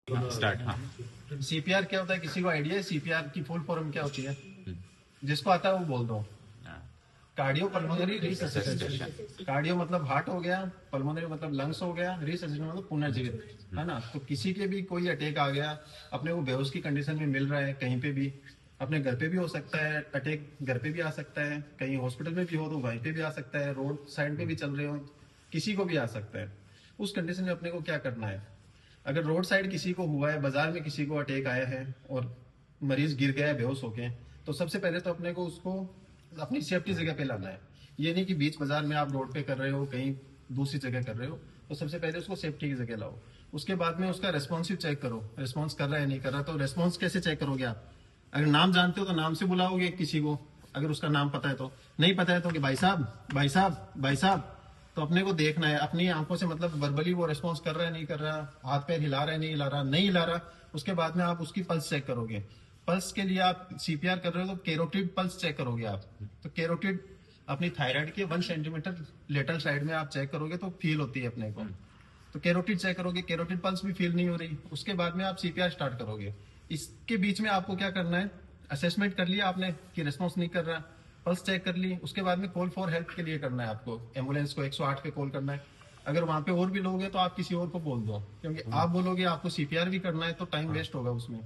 Start. हाँ। CPR क्या होता है, किसी को आइडिया है सीपीआर की फुल फॉर्म क्या होती है? जिसको आता है वो बोल दो। Cardio pulmonary resuscitation. कार्डियो मतलब हार्ट हो गया, पल्मोनरी मतलब लंग्स हो गया, रिससिटेशन मतलब पुनर्जीवित, है ना। तो किसी के भी कोई अटैक आ गया, अपने को बेहोश की कंडीशन में मिल रहा है, कहीं पे भी, अपने घर पे भी हो सकता है अटैक, घर पे भी आ सकता है, कहीं हॉस्पिटल में भी हो तो वहीं पे भी आ सकता है, रोड साइड पे भी चल रहे हो, किसी को भी आ सकता है। उस कंडीशन में अपने को क्या करना है? अगर रोड साइड किसी को हुआ है, बाजार में किसी को अटैक आया है और मरीज गिर गया है बेहोश होके, तो सबसे पहले तो अपने को उसको अपनी सेफ्टी जगह पे लाना है। ये नहीं कि बीच बाजार में आप रोड पे कर रहे हो, कहीं दूसरी जगह कर रहे हो, तो सबसे पहले उसको सेफ्टी की जगह लाओ। उसके बाद में उसका रेस्पॉन्सिव चेक करो, रेस्पॉन्स कर रहा है नहीं कर रहा। तो रेस्पॉन्स कैसे चेक करोगे आप? अगर नाम जानते हो तो नाम से बुलाओगे किसी को, अगर उसका नाम पता है तो। नहीं पता है तो कि भाई साहब, भाई साहब, भाई साहब। तो अपने को देखना है अपनी आंखों से, मतलब वर्बली वो रेस्पॉन्स कर रहा है नहीं कर रहा, हाथ पैर हिला रहा है नहीं हिला रहा, नहीं हिला रहा। उसके बाद में आप उसकी पल्स चेक करोगे। पल्स के लिए आप सीपीआर कर रहे हो तो कैरोटिड पल्स चेक करोगे आप। तो कैरोटिड अपनी थायराइड के 1 सेंटीमीटर लेटरल साइड में आप चेक करोगे तो फील होती है अपने को। तो कैरोटिड चेक करोगे, कैरोटिड पल्स भी फील नहीं हो रही, उसके बाद में आप सीपीआर स्टार्ट करोगे। इसके बीच में आपको क्या करना है? असेसमेंट कर लिया आपने कि रेस्पॉन्स नहीं कर रहा, पल्स चेक कर ली, उसके बाद में कॉल फॉर हेल्प के लिए करना है आपको, एम्बुलेंस को 108 पे कॉल करना है। अगर वहां पे और भी लोग हैं तो आप किसी और को बोल दो, क्योंकि आप बोलोगे आपको सीपीआर भी करना है तो टाइम वेस्ट होगा उसमें।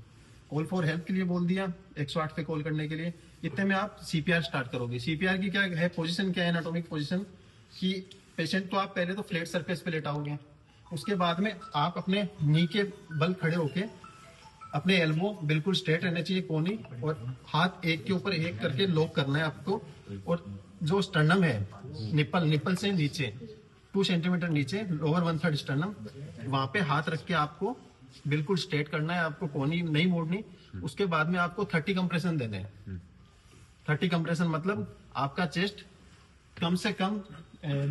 कॉल फॉर हेल्प के लिए बोल दिया, 108 पे कॉल करने के लिए। इतने में आप सीपीआर स्टार्ट करोगे। सीपीआर की क्या है पोजीशन, क्या है एनाटॉमिक पोजीशन कि पेशेंट को आप पहले तो फ्लैट सरफेस पे लेटाओगे, उसके बाद में आप अपने नी के बल खड़े होके, अपने एल्बो बिल्कुल स्ट्रेट रहना चाहिए कोनी, और हाथ एक के ऊपर एक करके लॉक करना है आपको। और जो स्टर्नम है, निप्पल से नीचे 2 सेंटीमीटर नीचे, लोअर 1/3 स्टर्नम, वहां पे हाथ रख के आपको बिल्कुल स्ट्रेट करना है, आपको कोनी नहीं मोड़नी। उसके बाद में आपको 30 कंप्रेशन देने हैं। 30 कंप्रेशन मतलब आपका चेस्ट कम से कम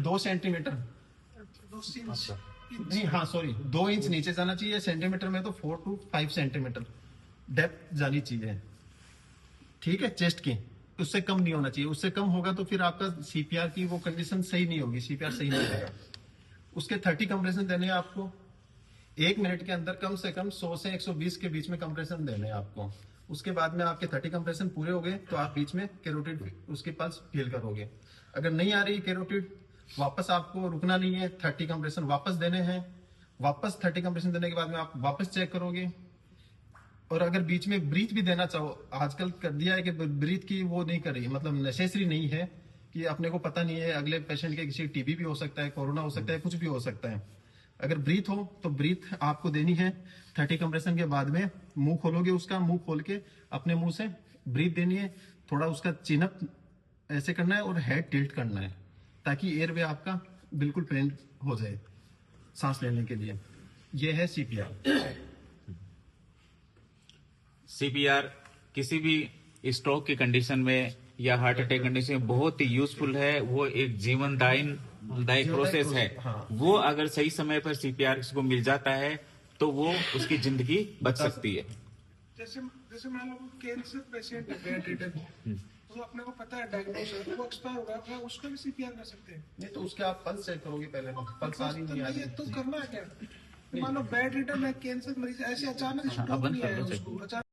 2 सेंटीमीटर नहीं, हाँ सॉरी, 2 इंच नीचे जाना चाहिए। सेंटीमीटर में तो 4 to 5 सेंटीमीटर डेप्थ जानी चाहिए, ठीक है, चेस्ट की। उससे कम नहीं होना चाहिए, उससे कम होगा तो फिर आपका सीपीआर की वो कंडीशन सही नहीं होगी, सीपीआर सही नहीं होगा। उसके 30 कंप्रेशन देने हैं आपको। 1 मिनट के अंदर कम से कम 100 से 120 के बीच में कंप्रेशन देने हैं आपको। उसके बाद में आपके 30 कंप्रेशन पूरे हो गए तो आप बीच में कैरोटिड उसकी पल्स फील करोगे। अगर नहीं आ रही कैरोटिड, वापस आपको रुकना नहीं है, 30 कंप्रेशन वापस देने हैं। वापस 30 कंप्रेशन देने के बाद में आप वापस चेक करोगे। और अगर बीच में ब्रीथ भी देना चाहो, आजकल कर दिया है कि ब्रीथ की वो नहीं कर रही, मतलब नेसेसरी नहीं है कि अपने को पता नहीं है अगले पेशेंट के किसी टीबी भी हो सकता है, कोरोना हो सकता है, कुछ भी हो सकता है। अगर ब्रीथ हो तो ब्रीथ आपको देनी है 30 कंप्रेशन के बाद में। मुंह खोलोगे, उसका मुंह खोल के अपने मुंह से ब्रीथ देनी है। थोड़ा उसका चिन अप ऐसे करना है और हेड टिल्ट करना है, ताकि एयरवे आपका बिल्कुल प्लेन हो जाए सांस लेने के लिए। यह है सीपीआर। सीपीआर किसी भी स्ट्रोक की कंडीशन में या हार्ट अटैक कंडीशन में बहुत ही यूजफुल है। वो एक जीवनदायी प्रोसेस है। हाँ। वो अगर सही समय पर सीपीआर किसी को मिल जाता है तो वो उसकी जिंदगी बच सकती है। जैसे जैसे मान लो कैंसर पेशेंट है, बेड रिटर्न, तो अपने को पता है डायग्नोस है, वो एक्सपायर हो गया, उसको भी सीपीआर कर सकते हैं। नहीं तो उसके आप पल्स चेक करोगे पहले, तो पल्स आ रही नहीं आ रही तो करना है क्या? मान लो बेड रिटर्न है, कैंसर मरीज ऐसे अचानक स्ट्रोक नहीं आया उसको, अचानक